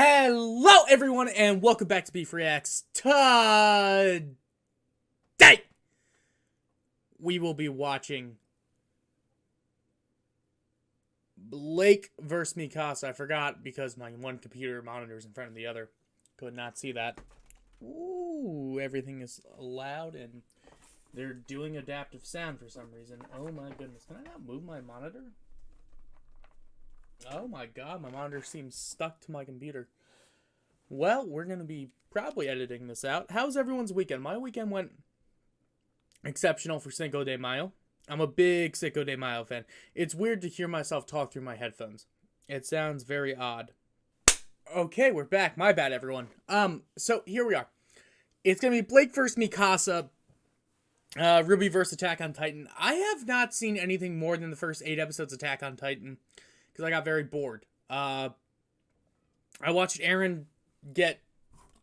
Hello everyone and welcome back to Beef Reacts. Today we will be watching Blake vs. Mikasa. I forgot because my one computer monitor is in front of the other. Could not see that. Ooh, everything is loud and they're doing adaptive sound for some reason. Oh my goodness. Can I not move my monitor? Oh my god, my monitor seems stuck to my computer. Well, we're going to be probably editing this out. How's everyone's weekend? My weekend went exceptional for Cinco de Mayo. I'm a big Cinco de Mayo fan. It's weird to hear myself talk through my headphones. It sounds very odd. Okay, we're back. My bad, everyone. So here we are. It's going to be Blake vs. Mikasa, Ruby vs. Attack on Titan. I have not seen anything more than the first 8 episodes of Attack on Titan because I got very bored. I watched Aaron get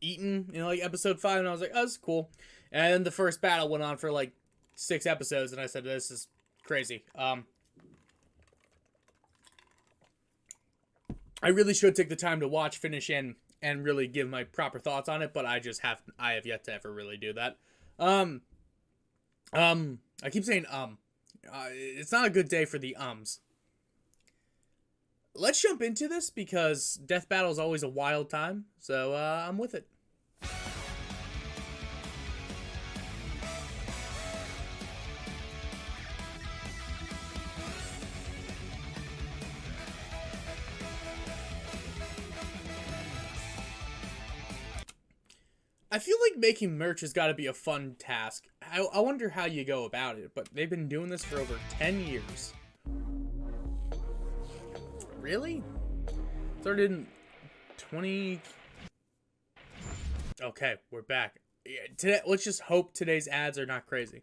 eaten in like episode 5 and I was like, oh, this is cool. And then the first battle went on for like 6 episodes and I said, this is crazy. I really should take the time to watch, finish, and really give my proper thoughts on it, but I have yet to ever really do that. I keep saying it's not a good day for the ums. Let's jump into this because Death Battle is always a wild time, so I'm with it. I feel like making merch has got to be a fun task. I wonder how you go about it, but they've been doing this for over 10 years. Really? Started in 20... Okay, we're back. Yeah, today, let's just hope today's ads are not crazy.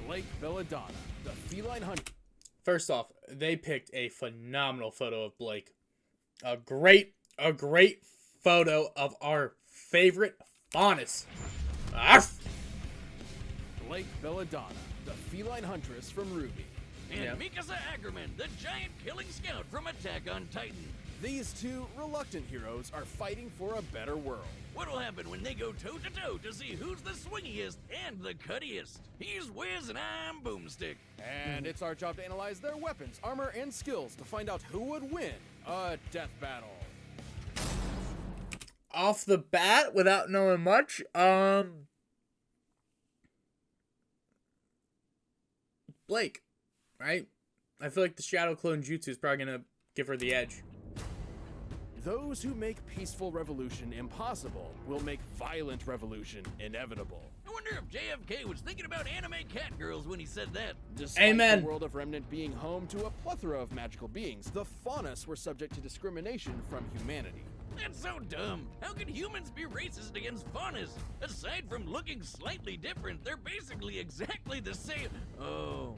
Blake Belladonna, the feline hunter. First off, they picked a phenomenal photo of Blake. A great photo of our favorite faunus. Arf! Blake Belladonna, the feline huntress from Ruby. And Mikasa Ackerman, the giant killing scout from Attack on Titan. These two reluctant heroes are fighting for a better world. What'll happen when they go toe-to-toe to see who's the swingiest and the cuttiest? He's Wiz and I'm Boomstick. And it's our job to analyze their weapons, armor, and skills to find out who would win a death battle. Off the bat, without knowing much, Blake, right? I feel like the Shadow Clone Jutsu is probably gonna give her the edge. Those who make peaceful revolution impossible will make violent revolution inevitable. I wonder if JFK was thinking about anime cat girls when he said that. Despite Amen. the world of Remnant being home to a plethora of magical beings, the faunus were subject to discrimination from humanity. That's so dumb. How can humans be racist against faunus? Aside from looking slightly different, they're basically exactly the same. Oh,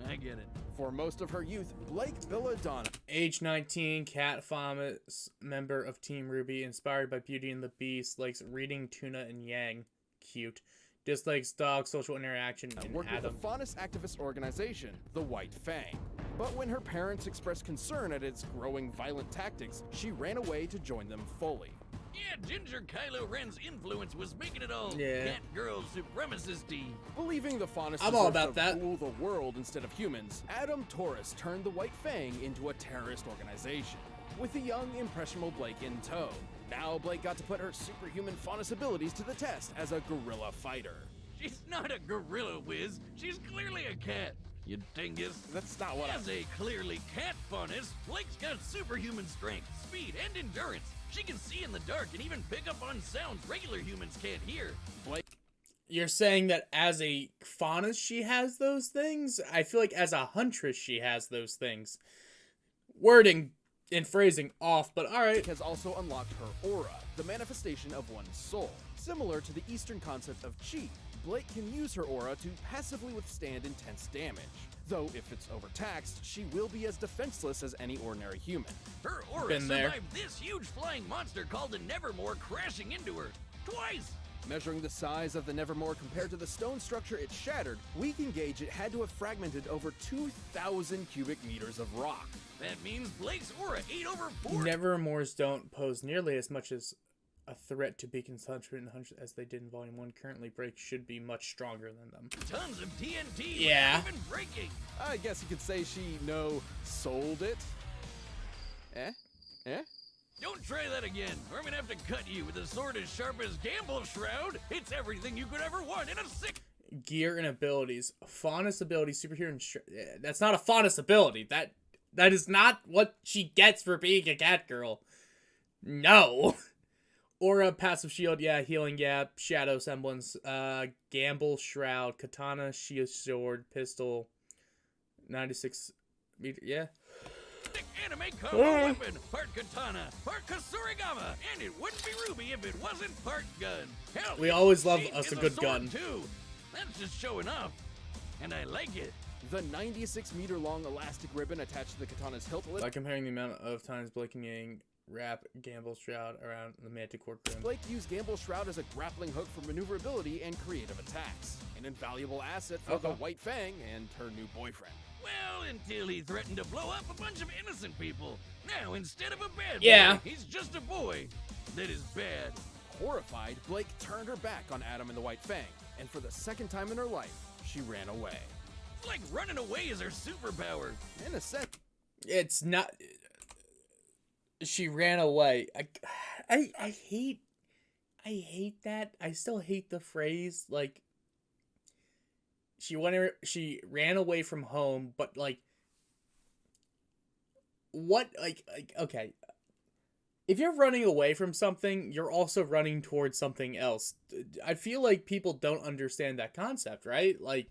I get it. For most of her youth, Blake Belladonna, Age 19, cat faunus, member of Team Ruby, inspired by Beauty and the Beast, likes reading Tuna and Yang. Cute. Dislikes dog social interaction and worked Adam. with the faunus activist organization, the White Fang. But when her parents expressed concern at its growing violent tactics, she ran away to join them fully. Yeah, Ginger Kylo Ren's influence was making it all Yeah. cat girl supremacist-y. Believing the faunus I'm all deserved about to that. rule the world instead of humans, Adam Taurus turned the White Fang into a terrorist organization, with the young, impressionable Blake in tow. Now Blake got to put her superhuman faunus abilities to the test as a guerrilla fighter. She's not a gorilla, Wiz. She's clearly a cat. You dingus. That's not what As a clearly cat faunus, Blake's got superhuman strength, speed, and endurance. She can see in the dark and even pick up on sounds regular humans can't hear. Blake. You're saying that as a faunus she has those things? I feel like as a huntress she has those things. Wording and phrasing off, but alright. Has also unlocked her aura, the manifestation of one's soul. Similar to the Eastern concept of chi, Blake can use her aura to passively withstand intense damage. Though if it's overtaxed, she will be as defenseless as any ordinary human. Her aura Been there. survived this huge flying monster called a Nevermore crashing into her. Twice! Measuring the size of the Nevermore compared to the stone structure it shattered, we can gauge it had to have fragmented over 2,000 cubic meters of rock. That means Blake's aura ate over 4. Nevermores don't pose nearly as much as a threat to Beacon's 100 as they did in Volume 1. Currently, Blake should be much stronger than them. Tons of TNT Yeah. without even breaking. I guess you could say she, sold it. Eh? Don't try that again, or I'm gonna have to cut you with a sword as sharp as Gamble's Shroud. It's everything you could ever want in a sick. Gear and abilities. Faunus ability, superhero and that's not a Faunus ability. That is not what she gets for being a cat girl. No. Aura, passive shield, yeah. Healing, yeah. Shadow semblance. Gamble, shroud, katana, shield, sword, pistol. 96 meter, yeah. Thick anime combo weapon, part katana, part kasurigama, and it wouldn't be Ruby if it wasn't part gun. Hell, We always love Sheath us is a good sword gun. Too. That's just showing off, and I like it. The 96-meter long elastic ribbon attached to the katana's hilt By comparing the amount of times Blake and Yang wrap Gamble shroud around the manticore grim. Blake used Gamble's Shroud as a grappling hook for maneuverability and creative attacks. An invaluable asset for the White Fang and her new boyfriend. Well, until he threatened to blow up a bunch of innocent people. Now, instead of a bad Yeah. boy, he's just a boy that is bad. Horrified, Blake turned her back on Adam and the White Fang, and for the second time in her life, she ran away. It's like running away is her superpower. In a sense, It's not. She ran away. I hate that. I still hate the phrase like. She ran away from home, but like. What like okay. If you're running away from something, you're also running towards something else. I feel like people don't understand that concept, right? Like,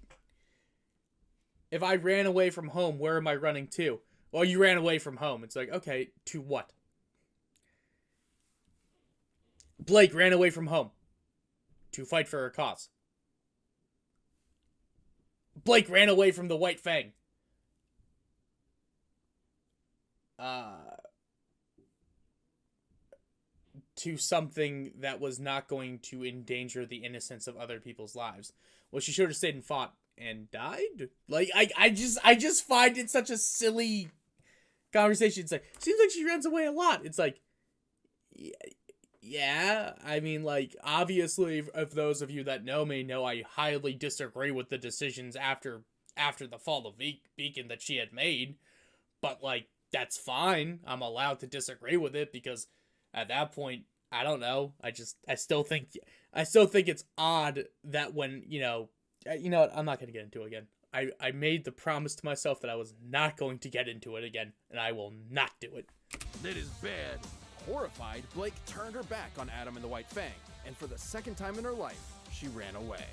if I ran away from home, where am I running to? Well, you ran away from home. It's like, okay, to what? Blake ran away from home to fight for her cause. Blake ran away from the White Fang. To something that was not going to endanger the innocence of other people's lives. Well, she should have stayed and fought and died. Like, I just find it such a silly conversation. It's like, seems like she runs away a lot. It's like, yeah. I mean, like, obviously, if those of you that know me know I highly disagree with the decisions after the fall of Beacon that she had made. But, like, that's fine. I'm allowed to disagree with it because at that point, I don't know. I still think it's odd that when, you know what, I'm not going to get into it again. I made the promise to myself that I was not going to get into it again, and I will not do it. That is bad. horrified, Blake turned her back on Adam and the White Fang, and for the second time in her life, she ran away.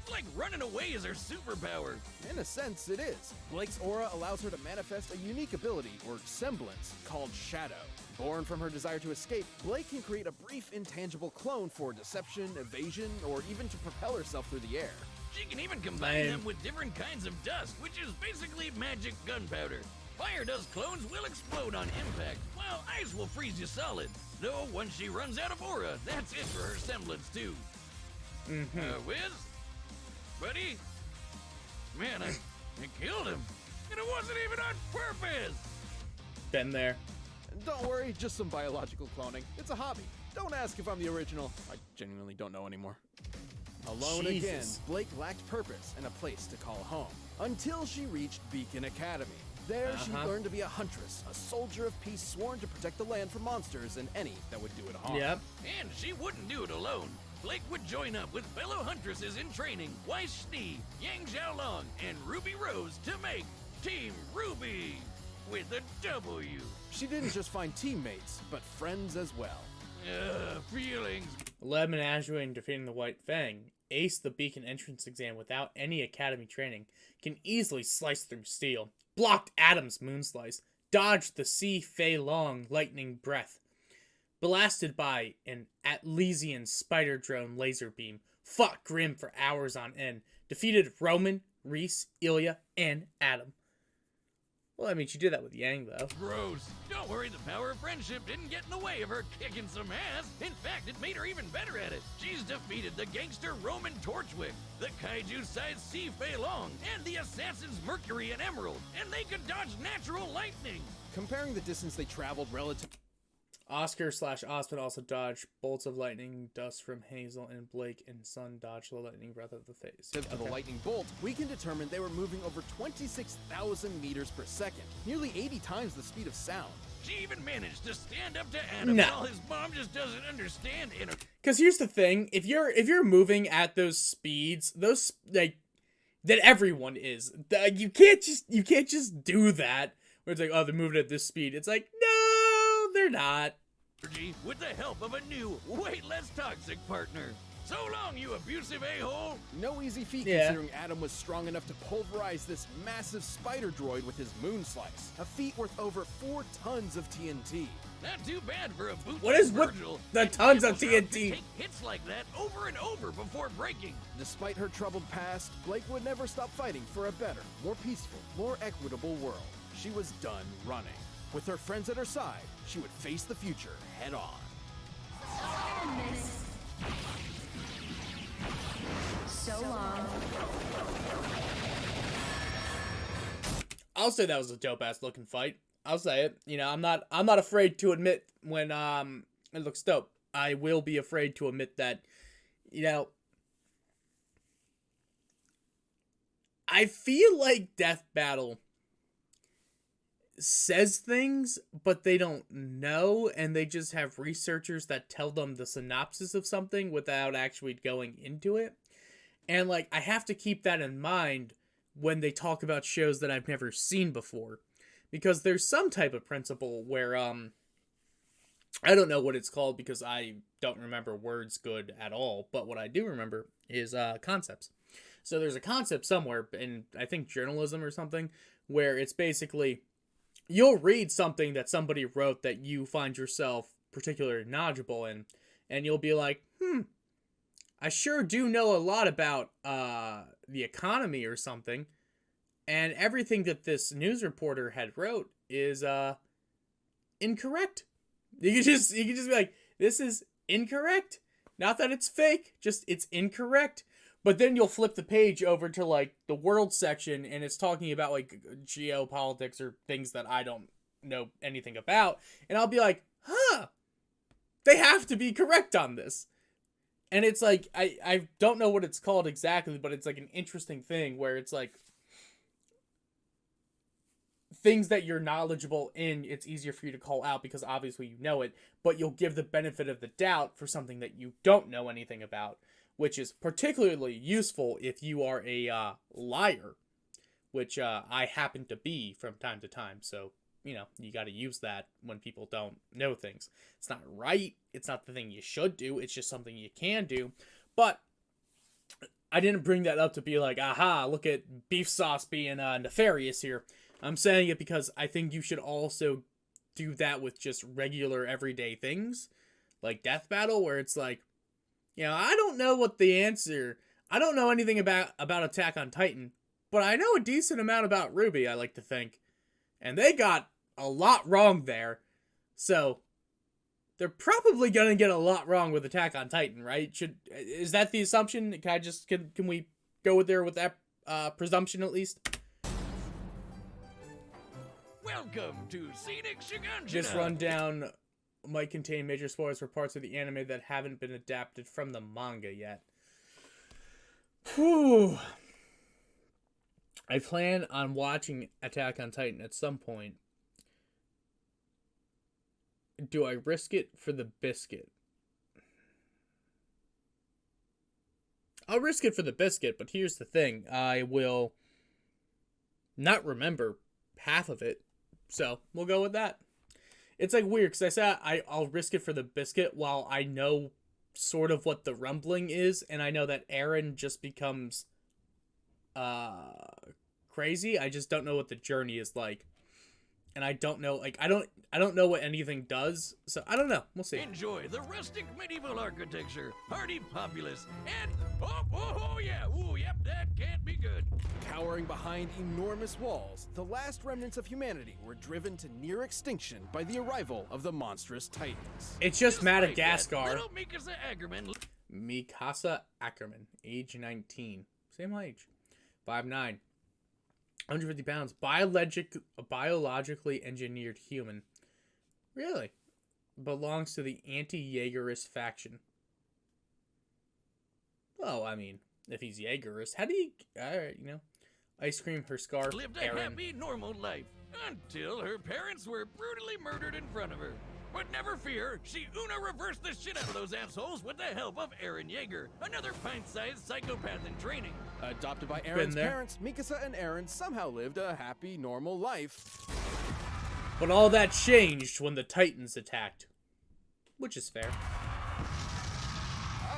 It's like running away is her superpower. In a sense, it is. Blake's aura allows her to manifest a unique ability, or semblance, called Shadow. Born from her desire to escape, Blake can create a brief, intangible clone for deception, evasion, or even to propel herself through the air. She can even combine them with different kinds of dust, which is basically magic gunpowder. Fire dust clones will explode on impact, while ice will freeze you solid. Though once she runs out of aura, that's it for her semblance too. Wiz? Buddy? Man, I killed him. And it wasn't even on purpose! Been there. Don't worry, just some biological cloning. It's a hobby. Don't ask if I'm the original. I genuinely don't know anymore. Alone Jesus. again, Blake lacked purpose and a place to call home. Until she reached Beacon Academy. There, she learned to be a huntress, a soldier of peace sworn to protect the land from monsters and any that would do it harm. Yep. And she wouldn't do it alone. Blake would join up with fellow huntresses in training, Weiss Schnee, Yang Xiaolong, and Ruby Rose to make Team Ruby with a W. She didn't just find teammates, but friends as well. Feelings. Led Menagerie in defeating the White Fang, aced the Beacon entrance exam without any academy training, can easily slice through steel, blocked Adam's moonslice, dodged the Si Fei Long lightning breath, blasted by an Atlesian spider drone laser beam, fought Grim for hours on end, defeated Roman, Reese, Ilya, and Adam. Well, I mean, she did that with Yang, though. Gross. Don't worry, the power of friendship didn't get in the way of her kicking some ass. In fact, it made her even better at it. She's defeated the gangster Roman Torchwick, the kaiju-sized Sea Fei Long, and the assassins Mercury and Emerald, and they could dodge natural lightning. Comparing the distance they traveled relative Oscar/Osmond also dodged bolts of lightning, dust from Hazel, and Blake and Sun dodged the lightning breath of the face. to the lightning bolt, we can determine they were moving over 26,000 meters per second, nearly 80 times the speed of sound. She even managed to stand up to Adam No. while his mom just doesn't understand Because here's the thing: if you're moving at those speeds, those like that everyone is, you can't just do that. Where it's like, oh, they're moving at this speed. It's like, no, they're not. energy with the help of a new, way less toxic partner. So long, you abusive a-hole! No easy feat Yeah. considering Adam was strong enough to pulverize this massive spider droid with his moon slice, a feat worth over 4 tons of TNT. Not too bad for a boot What like is with Virgil. the And tons of Devil's Rock TNT? can Take hits like that over and over before breaking. Despite her troubled past, Blake would never stop fighting for a better, more peaceful, more equitable world. She was done running. With her friends at her side, she would face the future head on. So long. I'll say that was a dope ass looking fight. I'll say it. You know, I'm not afraid to admit when it looks dope. I will be afraid to admit that, you know, I feel like Death Battle says things, but they don't know, and they just have researchers that tell them the synopsis of something without actually going into it. And, like, I have to keep that in mind when they talk about shows that I've never seen before. Because there's some type of principle where, I don't know what it's called because I don't remember words good at all, but what I do remember is, concepts. So there's a concept somewhere in, I think, journalism or something, where it's basically, you'll read something that somebody wrote that you find yourself particularly knowledgeable in, and you'll be like, I sure do know a lot about the economy or something, and everything that this news reporter had wrote is incorrect. You can just be like, this is incorrect. Not that it's fake, just it's incorrect. But then you'll flip the page over to, like, the world section, and it's talking about, like, geopolitics or things that I don't know anything about. And I'll be like, they have to be correct on this. And it's like, I don't know what it's called exactly, but it's, like, an interesting thing where it's, like, things that you're knowledgeable in, it's easier for you to call out because obviously you know it, but you'll give the benefit of the doubt for something that you don't know anything about, which is particularly useful if you are a liar, which I happen to be from time to time. So, you know, you got to use that when people don't know things. It's not right. It's not the thing you should do. It's just something you can do. But I didn't bring that up to be like, aha, look at beef sauce being nefarious here. I'm saying it because I think you should also do that with just regular everyday things, like Death Battle, where it's like, you know, I don't know what the answer. I don't know anything about Attack on Titan, but I know a decent amount about Ruby, I like to think. And they got a lot wrong there. So they're probably going to get a lot wrong with Attack on Titan, right? Is that the assumption? Can we go with there with that presumption at least? Welcome to Scenic Shiganshina. This rundown might contain major spoilers for parts of the anime that haven't been adapted from the manga yet. Whew. I plan on watching Attack on Titan at some point. Do I risk it for the biscuit? I'll risk it for the biscuit, but here's the thing. I will not remember half of it, so we'll go with that. It's like weird, because I said I'll risk it for the biscuit while I know sort of what the rumbling is, and I know that Eren just becomes crazy. I just don't know what the journey is like. And I don't know, like, I don't know what anything does, so I don't know. We'll see. Enjoy the rustic medieval architecture, hardy populace, and oh yeah, ooh, yep, That can't be good. Cowering behind enormous walls, the last remnants of humanity were driven to near extinction by the arrival of the monstrous Titans. It's just Like Madagascar. that, little Mikasa Ackerman. Mikasa Ackerman, age 19. Same age. 5'9". 150 pounds. Biologically engineered human. Really? Belongs to the anti-Jaegerist faction. Well, I mean, if he's Jaegerist, how do you... Alright, you know. Ice cream, her scarf, Lived a Aaron. happy, normal life until her parents were brutally murdered in front of her. But never fear, she Una reversed the shit out of those assholes with the help of Aaron Yeager, another pint-sized psychopath in training. Adopted by Aaron's there. parents, Mikasa and Aaron somehow lived a happy, normal life. But all that changed when the Titans attacked. Which is fair.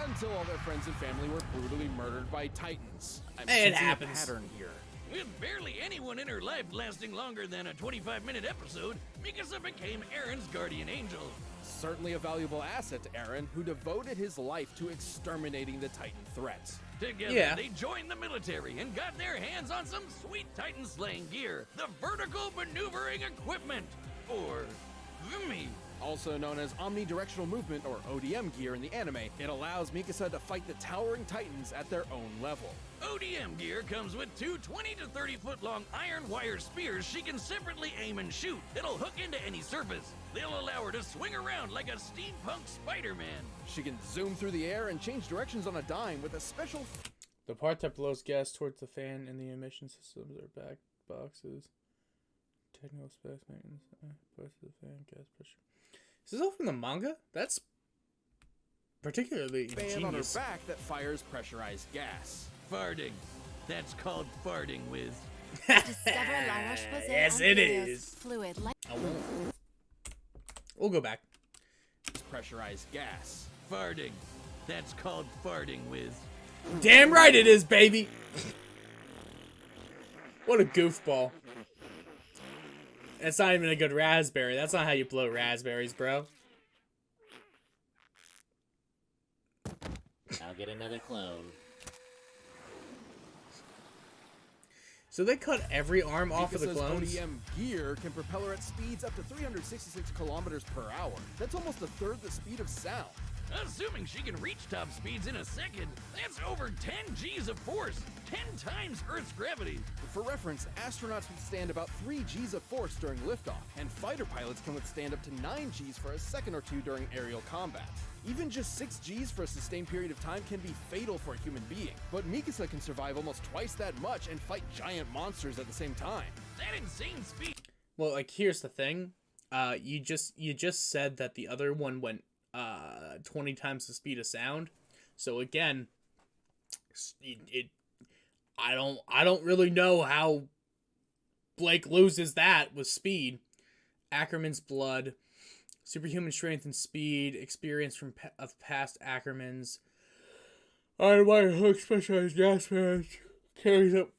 Until all their friends and family were brutally murdered by Titans. I'm It sensing happens. a pattern here. With barely anyone in her life lasting longer than a 25-minute episode, Mikasa became Aaron's guardian angel. Certainly a valuable asset to Aaron, who devoted his life to exterminating the Titan threats. Together, they joined the military and got their hands on some sweet Titan-slaying gear, the vertical maneuvering equipment, or VMI. Also known as omnidirectional movement, or ODM gear in the anime, it allows Mikasa to fight the towering Titans at their own level. ODM gear comes with two 20 to 30 foot long iron wire spears she can separately aim and shoot. It'll hook into any surface. They'll allow her to swing around like a steampunk Spider-Man. She can zoom through the air and change directions on a dime with a special... The part that blows gas towards the fan in the emission systems are back boxes. Technical specs, maintenance, parts of the fan, gas pressure. Is this all from the manga? That's particularly fan on her ingenious. back that fires pressurized gas. Farting. That's called farting, Wiz. Discover La Roche-Posay Yes, it Ontario's is. Fluid light. I won't. We'll go back. It's pressurized gas. Farting. That's called farting, Wiz. Damn right it is, baby! What a goofball. That's not even a good raspberry. That's not how you blow raspberries, bro. I'll get another clone. So they cut every arm off of the Mikasa's clones? ODM gear can propel her at speeds up to 366 kilometers per hour. That's almost a third the speed of sound. Assuming she can reach top speeds in a second, that's over 10 G's of force, 10 times Earth's gravity. For reference, astronauts withstand about 3 G's of force during liftoff, and fighter pilots can withstand up to 9 G's for a second or two during aerial combat. Even just 6 G's for a sustained period of time can be fatal for a human being, but Mikasa can survive almost twice that much and fight giant monsters at the same time. That insane speed. Well, like, here's the thing. You just said that the other one went 20 times the speed of sound. So again, I don't really know how Blake loses that with speed. Ackerman's blood, superhuman strength and speed, experience from of past Ackermans. Iron wire hook, specialized gas fans, carries up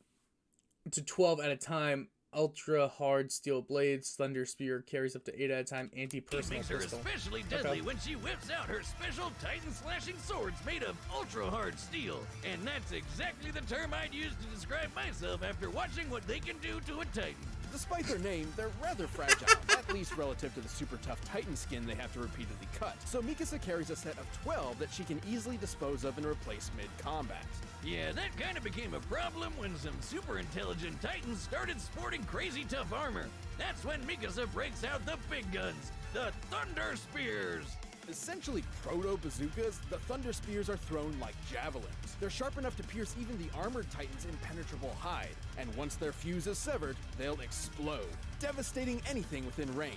to 12 at a time. Ultra hard steel blades, thunder spear carries up to 8 at a time. It Anti-personal makes her pistol. especially deadly when she whips out her special Titan slashing swords made of ultra hard steel. And that's exactly the term I'd use to describe myself after watching what they can do to a Titan. Despite their name, they're rather fragile, at least relative to the super tough Titan skin they have to repeatedly cut. So Mikasa carries a set of 12 that she can easily dispose of and replace mid-combat. Yeah, that kind of became a problem when some super intelligent Titans started sporting crazy tough armor. That's when Mikasa breaks out the big guns, the Thunder Spears. Essentially proto-bazookas, the Thunder Spears are thrown like javelins. They're sharp enough to pierce even the armored Titan's impenetrable hide, and once their fuse is severed, they'll explode, devastating anything within range.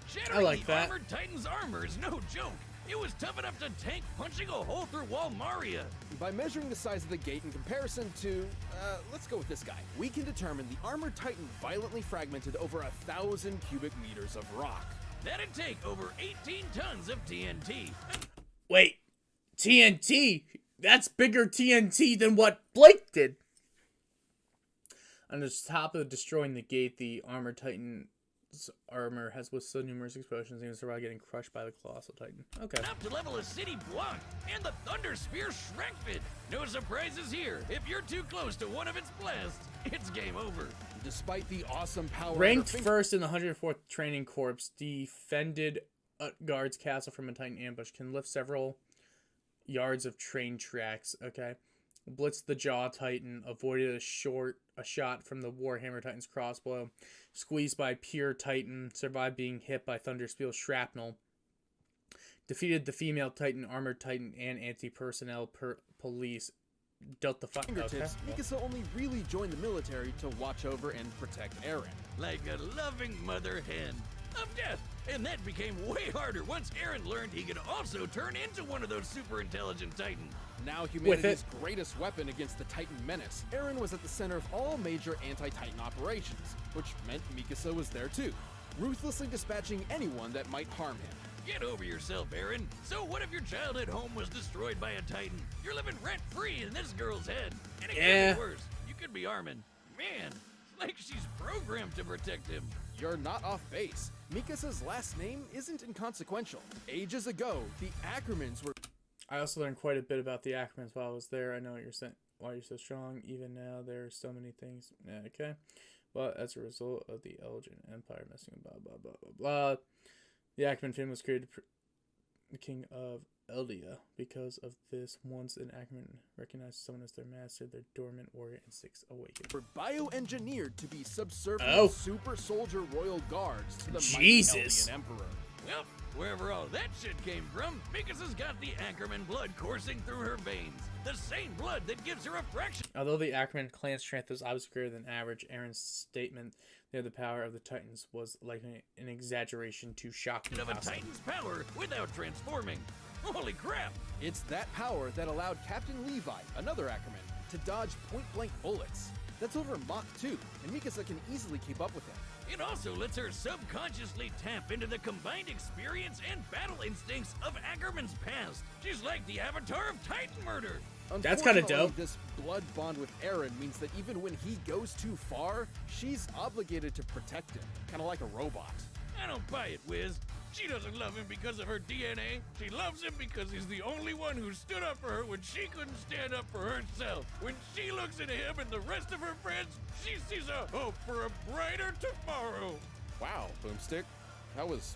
Shattering I like the that. armored Titan's armor is no joke. It was tough enough to tank punching a hole through Walmaria. By measuring the size of the gate in comparison to, let's go with this guy, we can determine the armored Titan violently fragmented over 1,000 cubic meters of rock. That'd take over 18 tons of TNT. Wait, TNT? That's bigger TNT than what Blake did. On the top of destroying the gate, the armored Titan armor has withstood numerous explosions and survived getting crushed by the Colossal Titan. Okay. Enough to level a city block, and the Thunder Spear shreked it. No surprises here. If you're too close to one of its blasts, it's game over. Despite the awesome power... Ranked first in the 104th Training Corps, defended Utgard's castle from a Titan ambush, can lift several yards of train tracks, okay? Blitzed the Jaw Titan, avoided a shot from the Warhammer Titan's crossbow, squeezed by Pure Titan, survived being hit by Thunderspeel shrapnel, defeated the female Titan, Armored Titan, and anti-personnel police, dealt the fingertips. Okay. Mikasa only really joined the military to watch over and protect Eren. Like a loving mother hen of death. And that became way harder once Eren learned he could also turn into one of those super intelligent Titans. Now humanity's greatest weapon against the Titan menace, Eren was at the center of all major anti-Titan operations, which meant Mikasa was there too, ruthlessly dispatching anyone that might harm him. Get over yourself, Eren. So what if your childhood home was destroyed by a Titan? You're living rent-free in this girl's head. And it could be worse. You could be Armin. Man, it's like she's programmed to protect him. You're not off base. Mikasa's last name isn't inconsequential. Ages ago, the Ackermans were... I also learned quite a bit about the Ackermans while I was there. I know what you're saying. Why you're so strong. Even now, there are so many things. Yeah, okay. But as a result of the Elgin Empire messing blah, blah, blah, blah, blah. The Ackerman family was created the king of Eldia. Because of this, once an Ackerman recognized someone as their master, their dormant warrior instincts awakened. Were bioengineered to be subservient super soldier royal guards to the mighty Eldian emperor. Well, wherever all that shit came from, Mikasa's got the Ackerman blood coursing through her veins. The same blood that gives her a fraction. Although the Ackerman clan strength was obviously greater than average, Eren's statement that the power of the Titans was likely an exaggeration to shock Mikasa. Of a Titan's power without transforming. Holy crap! It's that power that allowed Captain Levi, another Ackerman, to dodge point-blank bullets. That's over Mach 2, and Mikasa can easily keep up with him. It also lets her subconsciously tap into the combined experience and battle instincts of Ackerman's past. She's like the avatar of Titan murder. That's kind of dope. This blood bond with Eren means that even when he goes too far, she's obligated to protect him, kind of like a robot. I don't buy it, Wiz. She doesn't love him because of her DNA. She loves him because he's the only one who stood up for her when she couldn't stand up for herself. When she looks at him and the rest of her friends, she sees a hope for a brighter tomorrow. Wow, Boomstick. That was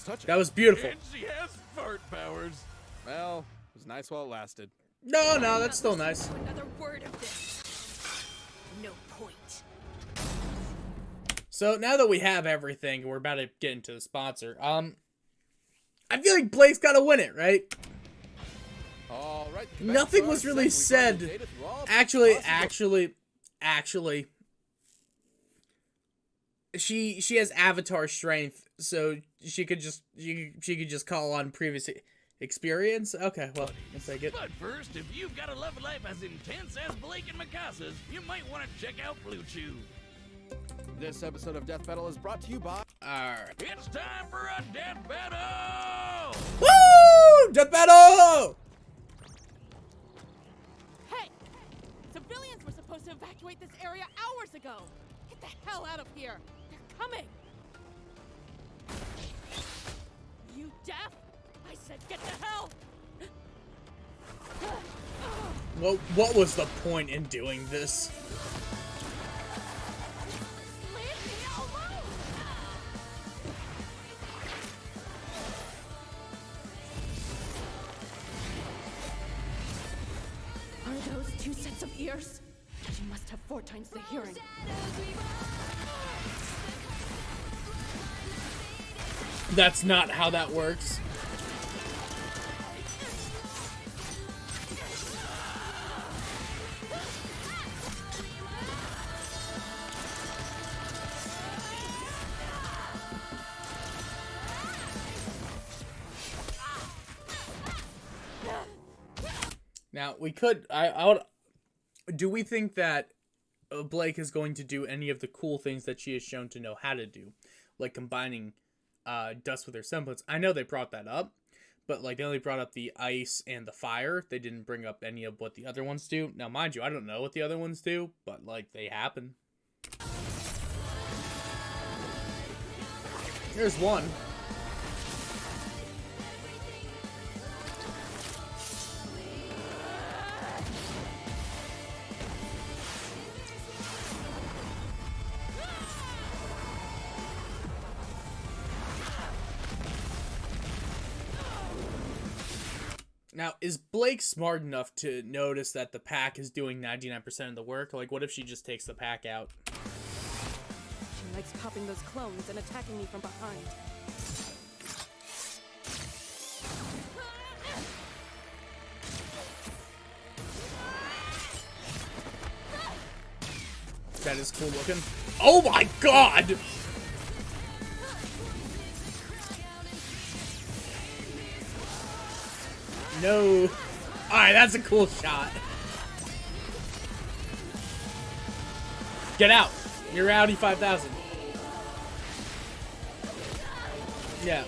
touching. That was beautiful. And she has fart powers. Well, it was nice while it lasted. No, that's still nice. Another word of this. No point. So now that we have everything, we're about to get into the sponsor. I feel like Blake's got to win it, right? All right. Nothing was really said. Actually, she has avatar strength, so she could just call on previous experience. Okay, well, I'll take it. But first, if you've got a love life as intense as Blake and Mikasa's, you might want to check out Blue Chew. This episode of Death Battle is brought to you by... Alright. It's time for a death battle! Woo! Death battle! Hey! Civilians were supposed to evacuate this area hours ago! Get the hell out of here! They're coming! You deaf? I said get the hell! What was the point in doing this? Are those 2 sets of ears? She must have 4 times the hearing. That's not how that works. Now, we could... I would... Do we think that Blake is going to do any of the cool things that she has shown to know how to do? Like combining dust with her semblance. I know they brought that up, but like they only brought up the ice and the fire. They didn't bring up any of what the other ones do. Now, mind you, I don't know what the other ones do, but like they happen. Here's one. Now, is Blake smart enough to notice that the pack is doing 99% of the work? Like, what if she just takes the pack out? She likes popping those clones and attacking me from behind. That is cool looking. Oh my god! No. Alright, that's a cool shot. Get out. You're Audi 5000. Yeah.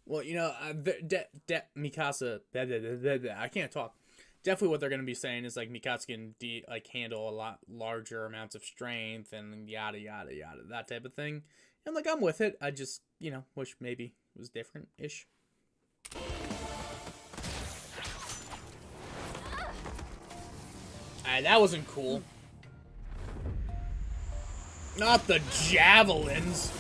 Well, you know, Mikasa, I can't talk. Definitely what they're going to be saying is, like, Mikasa can, handle a lot larger amounts of strength and yada, yada, yada, that type of thing. And, like, I'm with it. I just, you know, wish maybe it was different-ish. Alright, that wasn't cool. Not the javelins.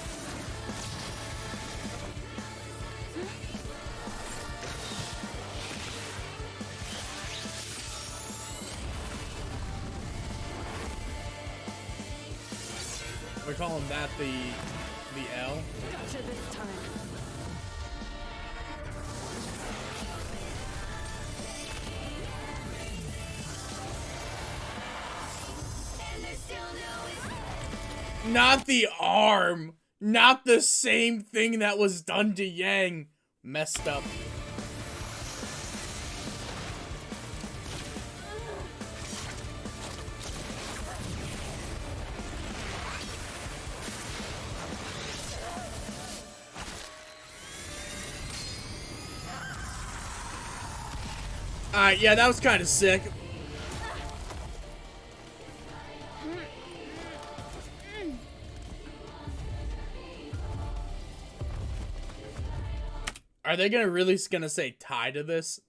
We're calling that the L. Gotcha this time. Not the arm. Not the same thing that was done to Yang. Messed up. Alright, yeah, that was kind of sick. Are they really gonna say tie to this?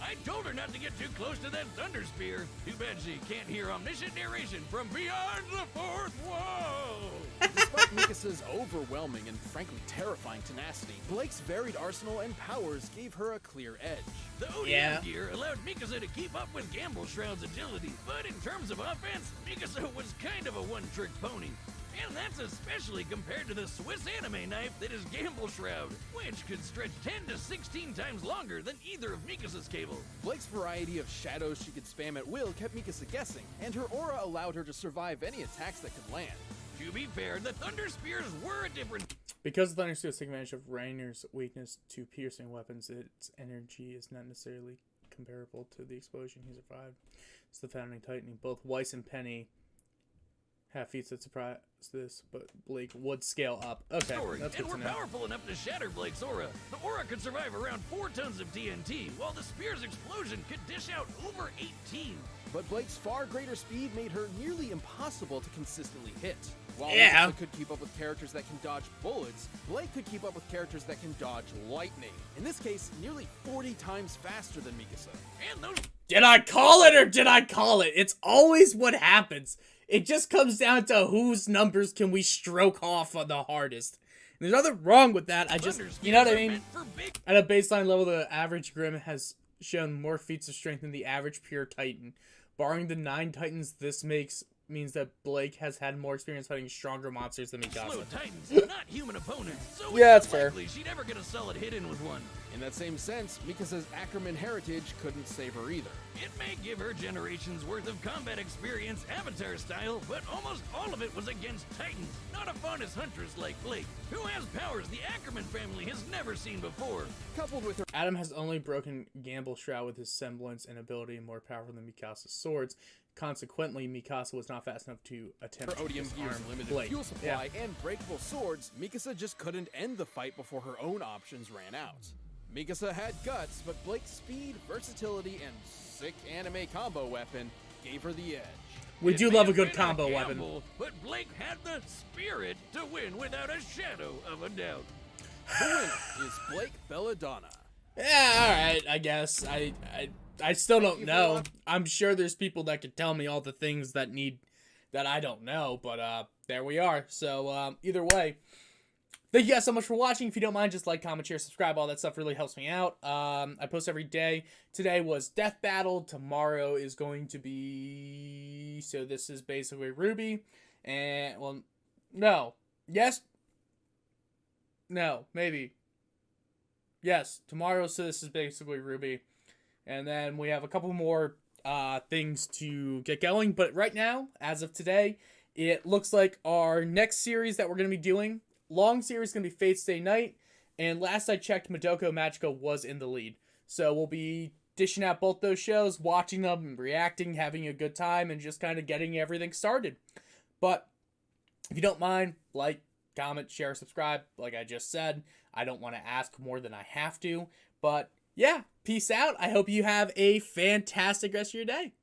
I told her not to get too close to that thunder spear. Too bad she can't hear omniscient narration from beyond the fourth wall. Despite Mikasa's overwhelming and frankly terrifying tenacity, Blake's varied arsenal and powers gave her a clear edge. The ODM gear allowed Mikasa to keep up with Gamble Shroud's agility, but in terms of offense, Mikasa was kind of a one-trick pony. And that's especially compared to the Swiss anime knife that is Gamble Shroud, which could stretch 10 to 16 times longer than either of Mikasa's cables. Blake's variety of shadows she could spam at will kept Mikasa guessing, and her aura allowed her to survive any attacks that could land. To be fair, the Thunder Spears were a different... Because the Thunder Spears take advantage of Rainer's weakness to piercing weapons, its energy is not necessarily comparable to the explosion he survived. It's the founding titan. Both Weiss and Penny have feats that surprise this, but Blake would scale up. Okay, that's good to know. And we're powerful enough to shatter Blake's aura. The aura could survive around 4 tons of TNT, while the spear's explosion could dish out over 18. But Blake's far greater speed made her nearly impossible to consistently hit. While Yeah. Mikasa could keep up with characters that can dodge bullets, Blake could keep up with characters that can dodge lightning. In this case, nearly 40 times faster than Mikasa. And those... Did I call it or did I call it? It's always what happens. It just comes down to whose numbers can we stroke off on the hardest. And there's nothing wrong with that. I just, you know what I mean? At a baseline level, the average Grim has shown more feats of strength than the average pure Titan. Barring the 9 Titans, this means that Blake has had more experience fighting stronger monsters than Mikasa. Slow Titans, not human opponents. So Yeah, it's that's fair. likely she'd ever get a solid hit in with one. In that same sense, Mikasa's Ackerman heritage couldn't save her either. It may give her generations worth of combat experience Avatar style, but almost all of it was against Titans, not a faunus huntress like Blake, who has powers the Ackerman family has never seen before. Coupled with her Adam has only broken Gamble Shroud with his semblance and ability more powerful than Mikasa's swords. Consequently, Mikasa was not fast enough to attempt to Odium Gear's disarm limited Blake. fuel supply and breakable swords, Mikasa just couldn't end the fight before her own options ran out. Mikasa had guts, but Blake's speed, versatility, and sick anime combo weapon gave her the edge. We It do may love a have good been combo weapon. gamble, But Blake had the spirit to win without a shadow of a doubt. The winner is Blake Belladonna. Yeah, alright, I guess. I still don't you for know. watching. I'm sure there's people that could tell me all the things that I don't know, but there we are. So either way, thank you guys so much for watching. If you don't mind, just like, comment, share, subscribe. All that stuff really helps me out. I post every day. Today was Death Battle. Tomorrow is going to be... So this is basically Ruby. And, well, no. Yes. No, maybe. Yes, tomorrow, so this is basically Ruby. And then we have a couple more things to get going. But right now, as of today, it looks like our next series that we're going to be doing, long series, is going to be Fate Stay Night. And last I checked, Madoka Magica was in the lead. So we'll be dishing out both those shows, watching them, reacting, having a good time, and just kind of getting everything started. But if you don't mind, like, comment, share, subscribe. Like I just said, I don't want to ask more than I have to. But yeah, peace out. I hope you have a fantastic rest of your day.